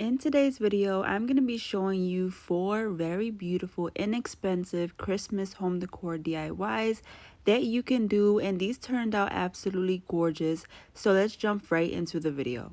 In today's video, I'm going to be showing you 4 very beautiful, inexpensive Christmas home decor DIYs that you can do, and these turned out absolutely gorgeous. So let's jump right into the video.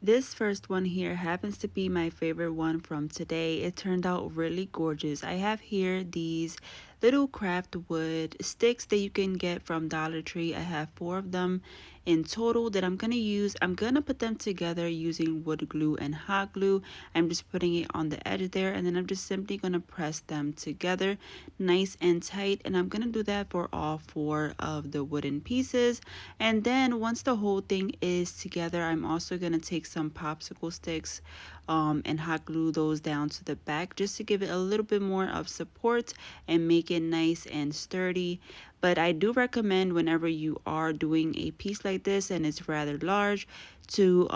This first one here happens to be my favorite one from today. It turned out really gorgeous. I have here these little craft wood sticks that you can get from Dollar Tree. I have 4 of them in total that I'm going to use. I'm going to put them together using wood glue and hot glue. I'm just putting it on the edge there, and then I'm just simply going to press them together nice and tight, and I'm going to do that for all 4 of the wooden pieces. And then once the whole thing is together, I'm also going to take some popsicle sticks and hot glue those down to the back just to give it a little bit more of support and make it nice and sturdy. But I do recommend whenever you are doing a piece like this and it's rather large to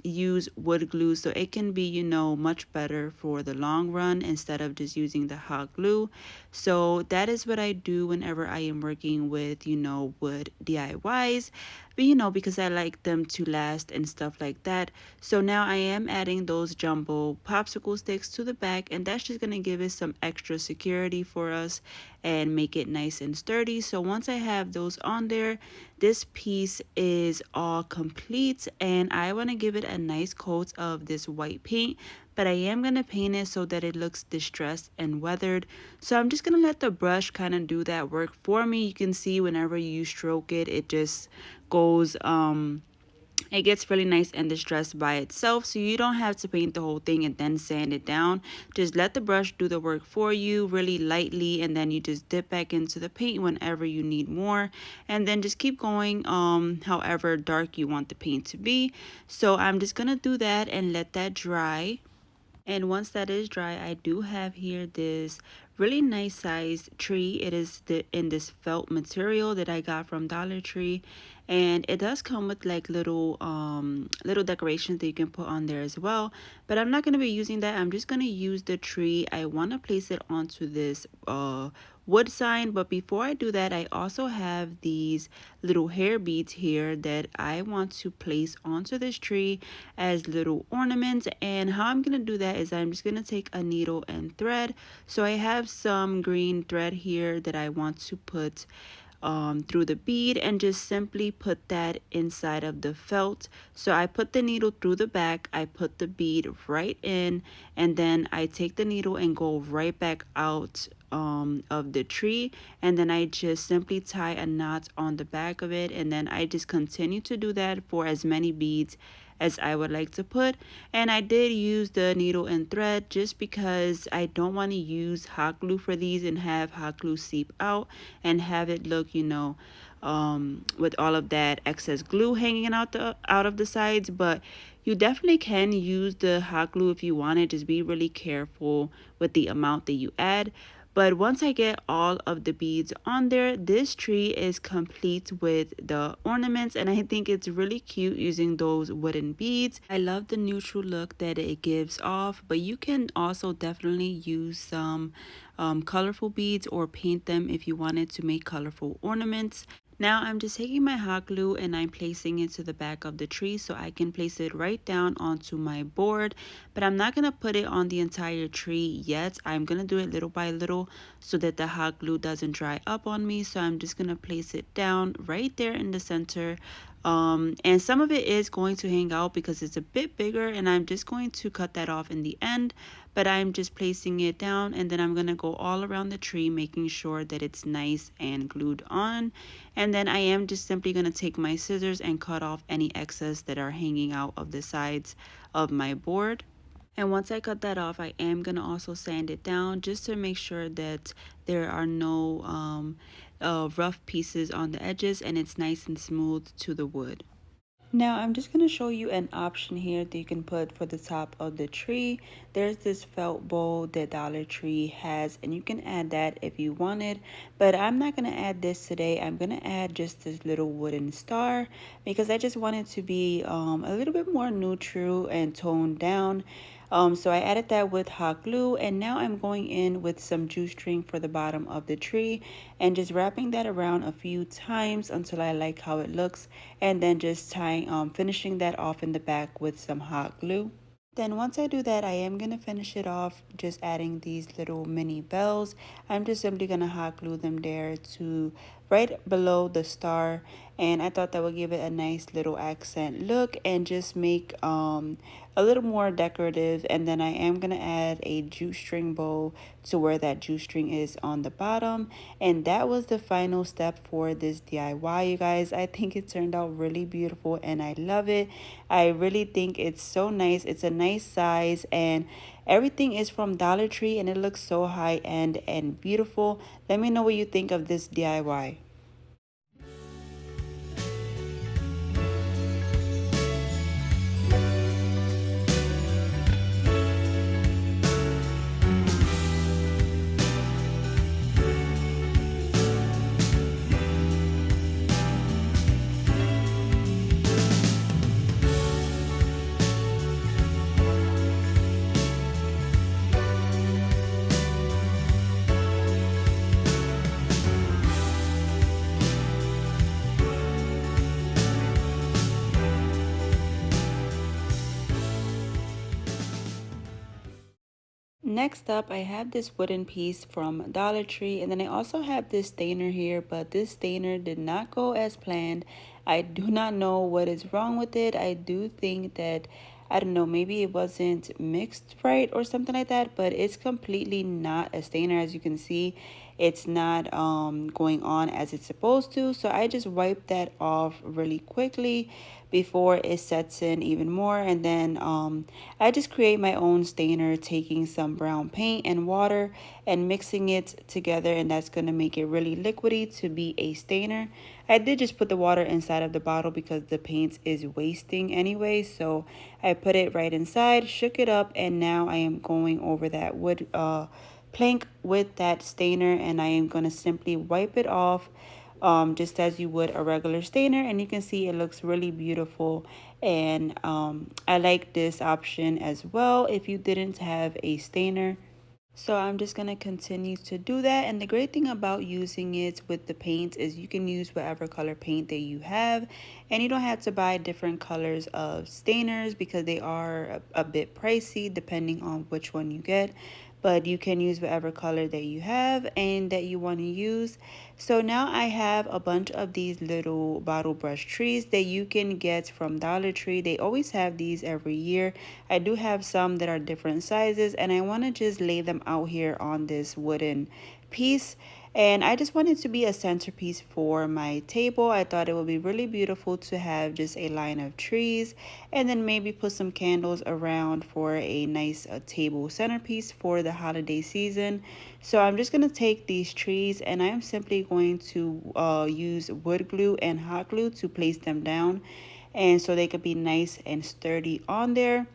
use wood glue, so it can be, much better for the long run instead of just using the hot glue. So that is what I do whenever I am working with, wood DIYs, but because I like them to last and stuff like that. So now I am adding those jumbo popsicle sticks to the back, and that's just going to give it some extra security for us and make it nice and sturdy. So once I have those on there, this piece is all complete, and I want to give it a nice coat of this white paint, but I am going to paint it so that it looks distressed and weathered. So I'm just going to let the brush kind of do that work for me. You can see whenever you stroke it, it just goes it gets really nice and distressed by itself, so you don't have to paint the whole thing and then sand it down. Just let the brush do the work for you really lightly, and then you just dip back into the paint whenever you need more, and then just keep going however dark you want the paint to be. So I'm just gonna do that and let that dry. And once that is dry, I do have here this really nice sized tree. It is in this felt material that I got from Dollar Tree, and it does come with like little decorations that you can put on there as well. But I'm not going to be using that. I'm just going to use the tree. I want to place it onto this wood sign, but before I do that, I also have these little hair beads here that I want to place onto this tree as little ornaments. And how I'm gonna do that is I'm just gonna take a needle and thread. So I have some green thread here that I want to put through the bead, and just simply put that inside of the felt. So I put the needle through the back, I put the bead right in, and then I take the needle and go right back out of the tree, and then I just simply tie a knot on the back of it, and then I just continue to do that for as many beads as I would like to put. And I did use the needle and thread just because I don't want to use hot glue for these and have hot glue seep out and have it look, with all of that excess glue hanging out of the sides. But you definitely can use the hot glue if you want it. Just be really careful with the amount that you add. But once I get all of the beads on there, this tree is complete with the ornaments, and I think it's really cute using those wooden beads. I love the neutral look that it gives off, but you can also definitely use some colorful beads or paint them if you wanted to make colorful ornaments. Now I'm just taking my hot glue and I'm placing it to the back of the tree so I can place it right down onto my board. But I'm not going to put it on the entire tree yet. I'm going to do it little by little so that the hot glue doesn't dry up on me. So I'm just going to place it down right there in the center. And some of it is going to hang out because it's a bit bigger, and I'm just going to cut that off in the end. But I'm just placing it down, and then I'm going to go all around the tree making sure that it's nice and glued on. And then I am just simply going to take my scissors and cut off any excess that are hanging out of the sides of my board. And once I cut that off, I am going to also sand it down just to make sure that there are no rough pieces on the edges and it's nice and smooth to the wood. Now I'm just going to show you an option here that you can put for the top of the tree. There's this felt bowl that Dollar Tree has, and you can add that if you wanted, but I'm not going to add this today. I'm going to add just this little wooden star because I just want it to be a little bit more neutral and toned down. So I added that with hot glue, and now I'm going in with some jute string for the bottom of the tree and just wrapping that around a few times until I like how it looks, and then just finishing that off in the back with some hot glue. Then once I do that, I am going to finish it off just adding these little mini bells. I'm just simply going to hot glue them there to right below the star, and I thought that would give it a nice little accent look and just make a little more decorative. And then I am going to add a jute string bow to where that jute string is on the bottom, and that was the final step for this DIY, you guys. I think it turned out really beautiful and I love it. I really think it's so nice. It's a nice size and everything is from Dollar Tree and it looks so high end and beautiful. Let me know what you think of this DIY. Next up, I have this wooden piece from Dollar Tree, and then I also have this stainer here, but this stainer did not go as planned. I do not know what is wrong with it. I do think that, I don't know, maybe it wasn't mixed right or something like that, but it's completely not a stainer. As you can see, it's not going on as it's supposed to. So I just wiped that off really quickly before it sets in even more, and then I just create my own stainer, taking some brown paint and water and mixing it together, and that's going to make it really liquidy to be a stainer. I did just put the water inside of the bottle because the paint is wasting anyway, so I put it right inside, shook it up, and now I am going over that wood plank with that stainer, and I am going to simply wipe it off just as you would a regular stainer, and you can see it looks really beautiful. And I like this option as well if you didn't have a stainer. So I'm just going to continue to do that. And the great thing about using it with the paint is you can use whatever color paint that you have, and you don't have to buy different colors of stainers because they are a bit pricey depending on which one you get. But you can use whatever color that you have and that you want to use. So now I have a bunch of these little bottle brush trees that you can get from Dollar Tree. They always have these every year. I do have some that are different sizes, and I want to just lay them out here on this wooden piece. And I just want it to be a centerpiece for my table. I thought it would be really beautiful to have just a line of trees and then maybe put some candles around for a nice table centerpiece for the holiday season. So I'm just going to take these trees and I'm simply going to use wood glue and hot glue to place them down, and so they could be nice and sturdy on there.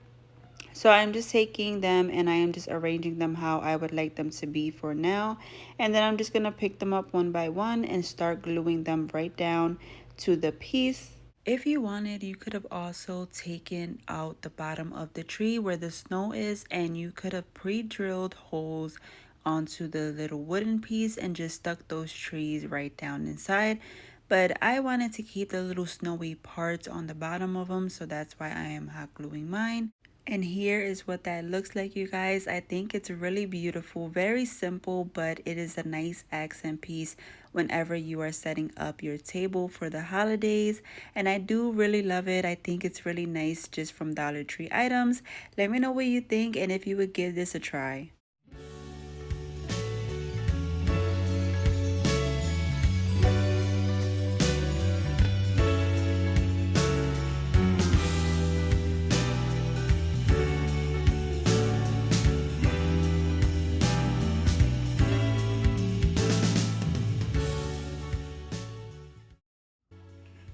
So I'm just taking them and I am just arranging them how I would like them to be for now. And then I'm just going to pick them up one by one and start gluing them right down to the piece. If you wanted, you could have also taken out the bottom of the tree where the snow is, and you could have pre-drilled holes onto the little wooden piece and just stuck those trees right down inside. But I wanted to keep the little snowy parts on the bottom of them, so that's why I am hot gluing mine. And here is what that looks like, you guys. I think it's really beautiful, very simple, but it is a nice accent piece whenever you are setting up your table for the holidays. And I do really love it. I think it's really nice just from Dollar Tree items. Let me know what you think and if you would give this a try.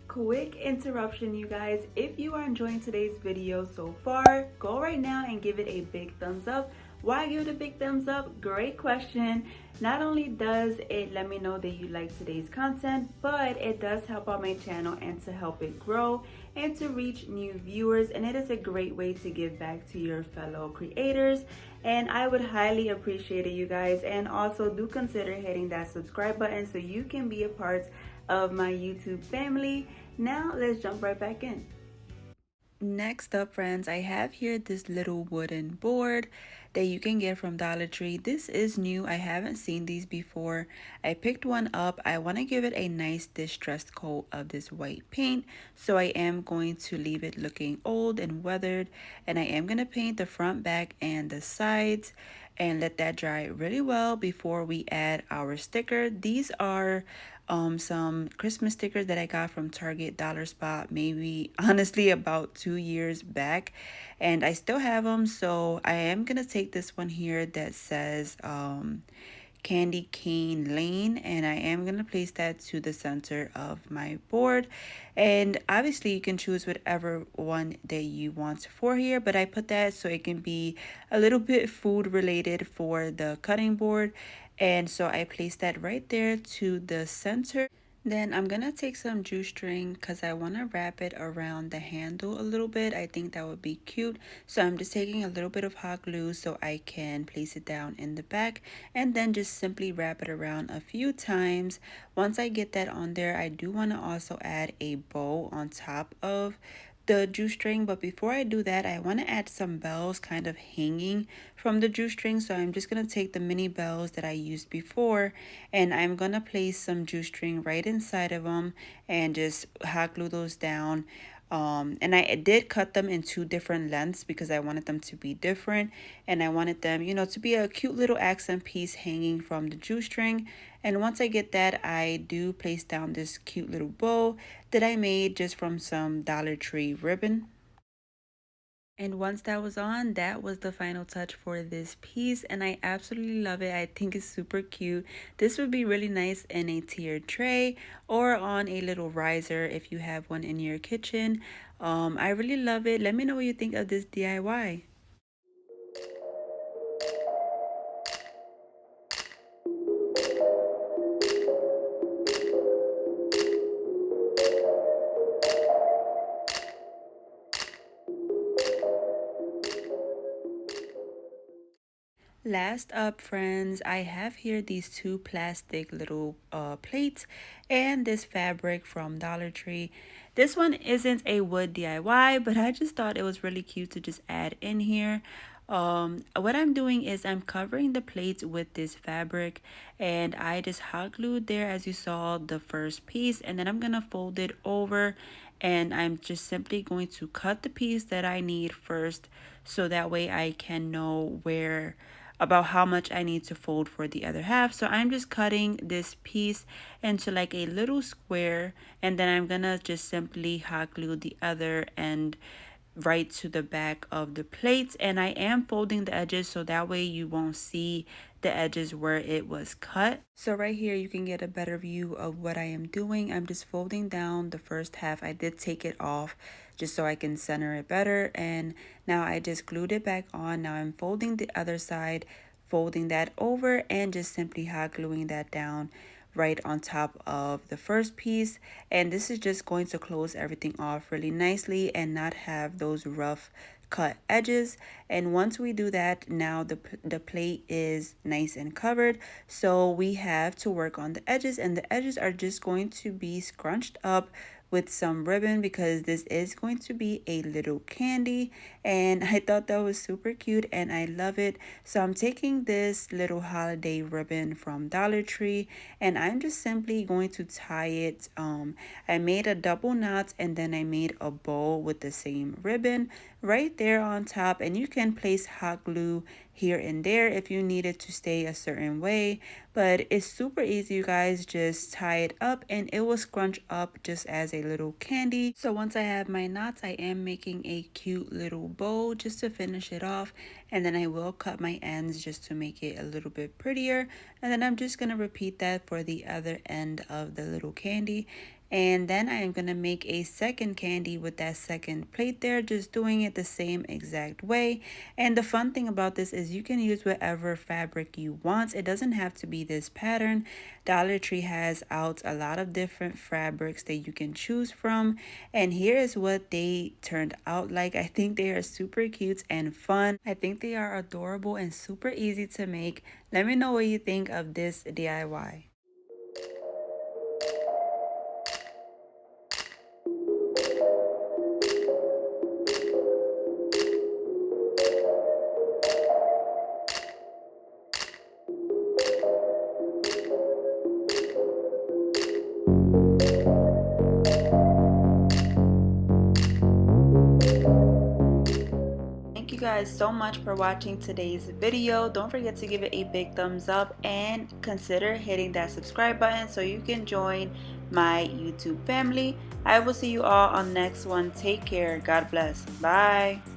Quick interruption, you guys. If you are enjoying today's video so far, go right now and give it a big thumbs up. Why give it a big thumbs up? Great question. Not only does it let me know that you like today's content, but it does help out my channel and to help it grow and to reach new viewers, and it is a great way to give back to your fellow creators, and I would highly appreciate it, you guys. And also do consider hitting that subscribe button so you can be a part of my YouTube family. Now let's jump right back in. Next up, friends, I have here this little wooden board that you can get from Dollar Tree. This is new. I haven't seen these before. I picked one up. I want to give it a nice distressed coat of this white paint. So I am going to leave it looking old and weathered. And I am going to paint the front, back, and the sides and let that dry really well before we add our sticker. These are some Christmas stickers that I got from Target Dollar Spot, maybe honestly about 2 years back, and I still have them. So I am gonna take this one here that says Candy Cane Lane, and I am going to place that to the center of my board. And obviously you can choose whatever one that you want for here, but I put that so it can be a little bit food related for the cutting board. And so I placed that right there to the center. Then I'm gonna take some juice string because I want to wrap it around the handle a little bit. I think that would be cute. So I'm just taking a little bit of hot glue so I can place it down in the back and then just simply wrap it around a few times. Once I get that on there, I do want to also add a bow on top of the juice string, but before I do that, I want to add some bells kind of hanging from the juice string. So I'm just going to take the mini bells that I used before and I'm going to place some juice string right inside of them and just hot glue those down. And I did cut them in two different lengths because I wanted them to be different and I wanted them, you know, to be a cute little accent piece hanging from the juice string. And once I get that, I do place down this cute little bow that I made just from some Dollar Tree ribbon. And once that was on, that was the final touch for this piece and I absolutely love it. I think it's super cute. This would be really nice in a tiered tray or on a little riser if you have one in your kitchen. I really love it. Let me know what you think of this DIY. Last up, friends, I have here these two plastic little plates and this fabric from Dollar Tree. This one isn't a wood DIY, but I just thought it was really cute to just add in here. What I'm doing is I'm covering the plates with this fabric and I just hot glued there as you saw the first piece, and then I'm gonna fold it over and I'm just simply going to cut the piece that I need first so that way I can know where about how much I need to fold for the other half. So I'm just cutting this piece into like a little square and then I'm gonna just simply hot glue the other end right to the back of the plates, and I am folding the edges so that way you won't see the edges where it was cut. So right here you can get a better view of what I am doing. I'm just folding down the first half. I did take it off just so I can center it better, and now I just glued it back on. Now I'm folding the other side, folding that over and just simply hot gluing that down right on top of the first piece, and this is just going to close everything off really nicely and not have those rough cut edges. And once we do that, now the plate is nice and covered, so we have to work on the edges, and the edges are just going to be scrunched up with some ribbon because this is going to be a little candy, and I thought that was super cute and I love it. So I'm taking this little holiday ribbon from Dollar Tree and I'm just simply going to tie it. I made a double knot and then I made a bow with the same ribbon right there on top, and you can place hot glue here and there if you need it to stay a certain way, but it's super easy. You guys just tie it up and it will scrunch up just as a little candy. So once I have my knots, I am making a cute little bow just to finish it off, and then I will cut my ends just to make it a little bit prettier, and then I'm just going to repeat that for the other end of the little candy. And then I am going to make a second candy with that second plate there, just doing it the same exact way. And the fun thing about this is you can use whatever fabric you want. It doesn't have to be this pattern. Dollar Tree has out a lot of different fabrics that you can choose from. And here is what they turned out like. I think they are super cute and fun. I think they are adorable and super easy to make. Let me know what you think of this DIY. you guys so much for watching today's video. Don't forget to give it a big thumbs up and consider hitting that subscribe button so you can join my YouTube family. I will see you all on the next one. Take care. God bless. Bye.